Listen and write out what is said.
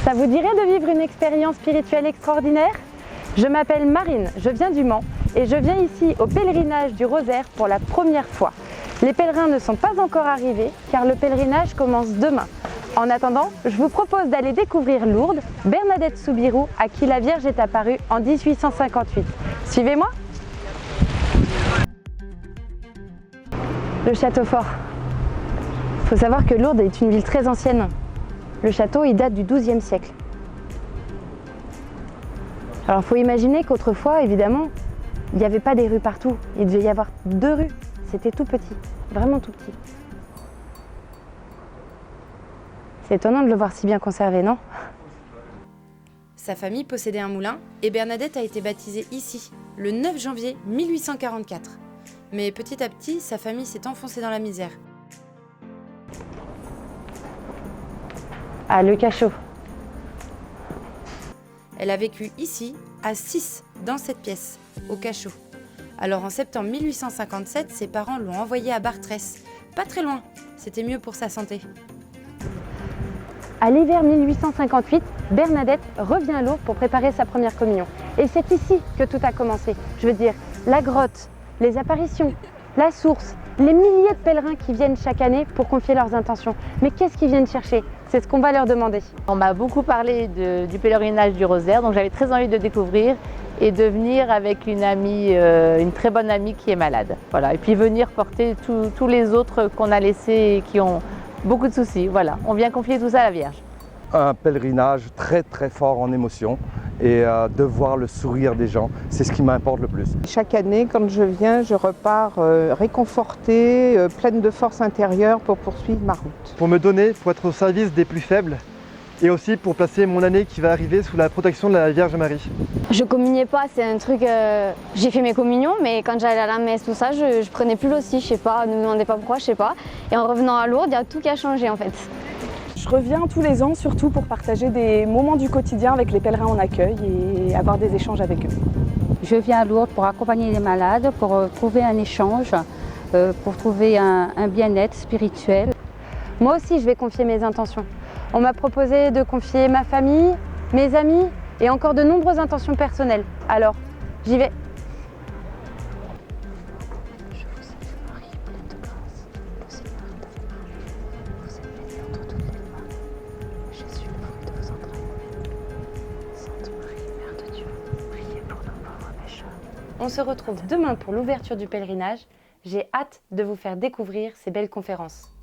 Ça vous dirait de vivre une expérience spirituelle extraordinaire? Je m'appelle Marine, je viens du Mans et je viens ici au pèlerinage du Rosaire pour la première fois. Les pèlerins ne sont pas encore arrivés car le pèlerinage commence demain. En attendant, je vous propose d'aller découvrir Lourdes, Bernadette Soubirous, à qui la Vierge est apparue en 1858. Suivez-moi! Le château fort. Il faut savoir que Lourdes est une ville très ancienne. Le château, il date du XIIe siècle. Alors il faut imaginer qu'autrefois, évidemment, il n'y avait pas des rues partout. Il devait y avoir 2 rues. C'était tout petit, vraiment tout petit. C'est étonnant de le voir si bien conservé, non? Sa famille possédait un moulin et Bernadette a été baptisée ici, le 9 janvier 1844. Mais petit à petit, sa famille s'est enfoncée dans la misère. Ah, le cachot. Elle a vécu ici, à 6, dans cette pièce, au cachot. Alors en septembre 1857, ses parents l'ont envoyée à Bartrès, pas très loin, c'était mieux pour sa santé. À l'hiver 1858, Bernadette revient à Lourdes pour préparer sa première communion. Et c'est ici que tout a commencé. Je veux dire, la grotte, les apparitions, la source, les milliers de pèlerins qui viennent chaque année pour confier leurs intentions. Mais qu'est-ce qu'ils viennent chercher? C'est ce qu'on va leur demander. On m'a beaucoup parlé du pèlerinage du Rosaire, donc j'avais très envie de découvrir et de venir avec une amie, une très bonne amie qui est malade. Voilà. Et puis venir porter tous les autres qu'on a laissés et qui ont beaucoup de soucis. Voilà. On vient confier tout ça à la Vierge. Un pèlerinage très très fort en émotion et de voir le sourire des gens, c'est ce qui m'importe le plus. Chaque année, quand je viens, je repars réconfortée, pleine de force intérieure pour poursuivre ma route. Pour me donner, pour être au service des plus faibles et aussi pour placer mon année qui va arriver sous la protection de la Vierge Marie. Je communiais pas, c'est un truc, j'ai fait mes communions, mais quand j'allais à la messe, tout ça, je prenais plus l'hostie, je sais pas, ne me demandez pas pourquoi, je sais pas. Et en revenant à Lourdes, il y a tout qui a changé en fait. Je reviens tous les ans, surtout pour partager des moments du quotidien avec les pèlerins en accueil et avoir des échanges avec eux. Je viens à Lourdes pour accompagner les malades, pour trouver un échange, pour trouver un bien-être spirituel. Moi aussi, je vais confier mes intentions. On m'a proposé de confier ma famille, mes amis et encore de nombreuses intentions personnelles. Alors, j'y vais. On se retrouve demain pour l'ouverture du pèlerinage. J'ai hâte de vous faire découvrir ces belles conférences.